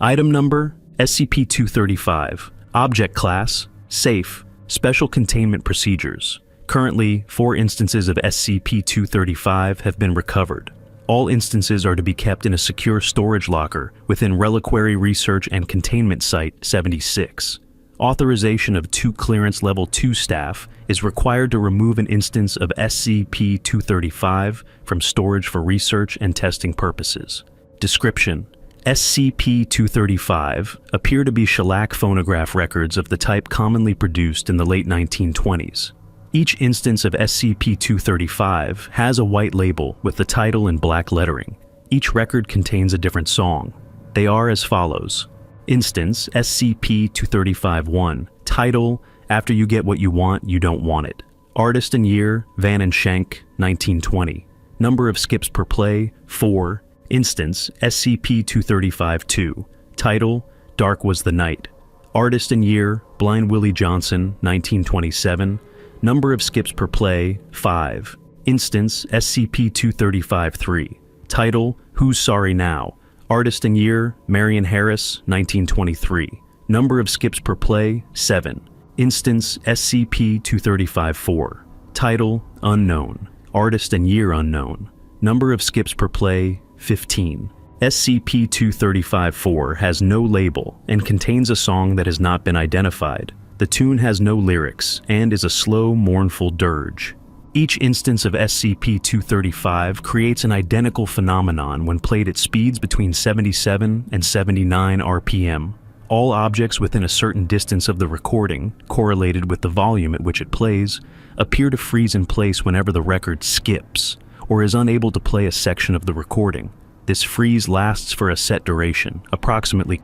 Item number, SCP-235. Object class, safe, special containment procedures. Currently, 4 instances of SCP-235 have been recovered. All instances are to be kept in a secure storage locker within Reliquary Research and Containment Site 76. Authorization of 2 Clearance Level 2 staff is required to remove an instance of SCP-235 from storage for research and testing purposes. Description: SCP-235 appear to be shellac phonograph records of the type commonly produced in the late 1920s. Each instance of SCP-235 has a white label with the title in black lettering. Each record contains a different song. They are as follows. Instance SCP-235-1. Title: After You Get What You Want, You Don't Want It. Artist and year: Van and Schenk, 1920. Number of skips per play: 4. Instance SCP-235-2. Title: Dark Was the Night. Artist and year: Blind Willie Johnson, 1927. Number of skips per play: 5. Instance SCP-235-3. Title: Who's Sorry Now. Artist and year: Marion Harris, 1923. Number of skips per play: 7. Instance SCP-235-4. Title: Unknown. Artist and year unknown. Number of skips per play: 15. SCP-235-4 has no label and contains a song that has not been identified. The tune has no lyrics and is a slow, mournful dirge. Each instance of SCP-235 creates an identical phenomenon when played at speeds between 77 and 79 RPM. All objects within a certain distance of the recording, correlated with the volume at which it plays, appear to freeze in place whenever the record skips, or is unable to play a section of the recording. This freeze lasts for a set duration, approximately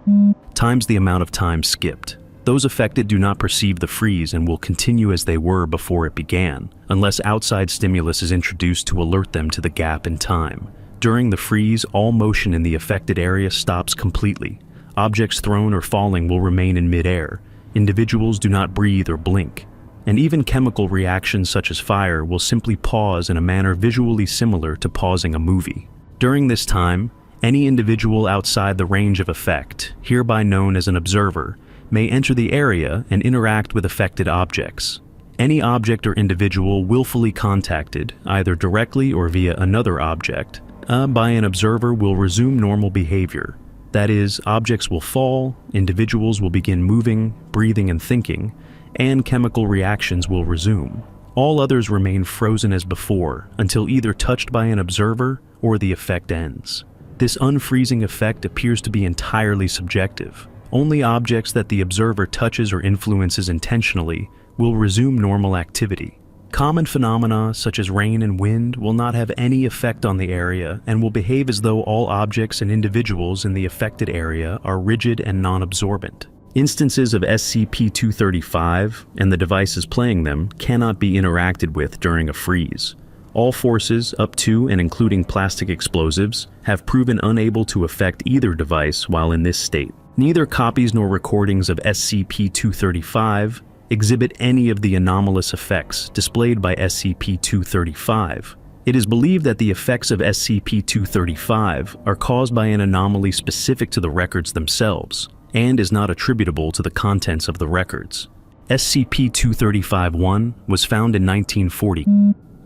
times the amount of time skipped. Those affected do not perceive the freeze and will continue as they were before it began, unless outside stimulus is introduced to alert them to the gap in time. During the freeze, all motion in the affected area stops completely. Objects thrown or falling will remain in midair. Individuals do not breathe or blink. And even chemical reactions such as fire will simply pause in a manner visually similar to pausing a movie. During this time, any individual outside the range of effect, hereby known as an observer, may enter the area and interact with affected objects. Any object or individual willfully contacted, either directly or via another object, by an observer will resume normal behavior. That is, objects will fall, individuals will begin moving, breathing and thinking, and chemical reactions will resume. All others remain frozen as before until either touched by an observer or the effect ends. This unfreezing effect appears to be entirely subjective. Only objects that the observer touches or influences intentionally will resume normal activity. Common phenomena such as rain and wind will not have any effect on the area and will behave as though all objects and individuals in the affected area are rigid and non-absorbent. Instances of SCP-235 and the devices playing them cannot be interacted with during a freeze. All forces, up to and including plastic explosives, have proven unable to affect either device while in this state. Neither copies nor recordings of SCP-235 exhibit any of the anomalous effects displayed by SCP-235. It is believed that the effects of SCP-235 are caused by an anomaly specific to the records themselves, and is not attributable to the contents of the records. SCP-235-1 was found in 1940.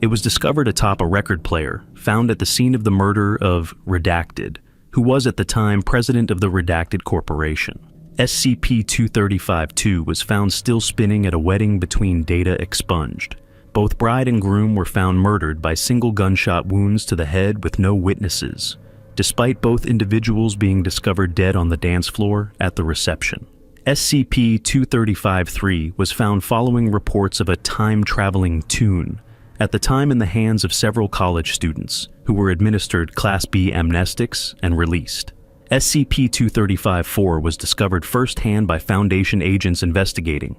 It was discovered atop a record player found at the scene of the murder of Redacted, who was at the time president of the Redacted Corporation. SCP-235-2 was found still spinning at a wedding between data expunged. Both bride and groom were found murdered by single gunshot wounds to the head with no witnesses, despite both individuals being discovered dead on the dance floor at the reception. SCP-235-3 was found following reports of a time-traveling tune, at the time in the hands of several college students, who were administered Class B amnestics and released. SCP-235-4 was discovered firsthand by Foundation agents investigating,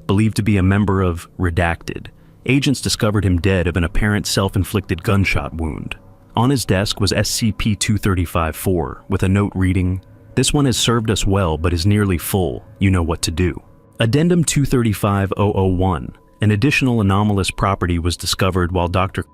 believed to be a member of Redacted. Agents discovered him dead of an apparent self-inflicted gunshot wound. On his desk was SCP-235-4 with a note reading, "This one has served us well but is nearly full. You know what to do." Addendum 235-001. An additional anomalous property was discovered while Dr.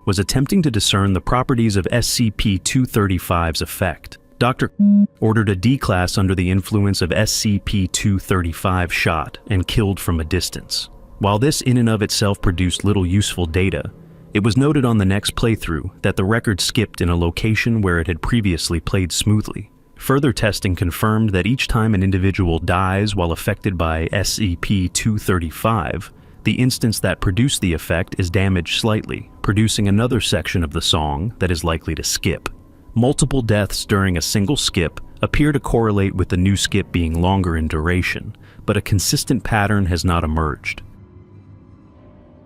was attempting to discern the properties of SCP-235's effect. Dr. ordered a D-class under the influence of SCP-235 shot and killed from a distance. While this in and of itself produced little useful data, it was noted on the next playthrough that the record skipped in a location where it had previously played smoothly. Further testing confirmed that each time an individual dies while affected by SCP-235, the instance that produced the effect is damaged slightly, producing another section of the song that is likely to skip. Multiple deaths during a single skip appear to correlate with the new skip being longer in duration, but a consistent pattern has not emerged.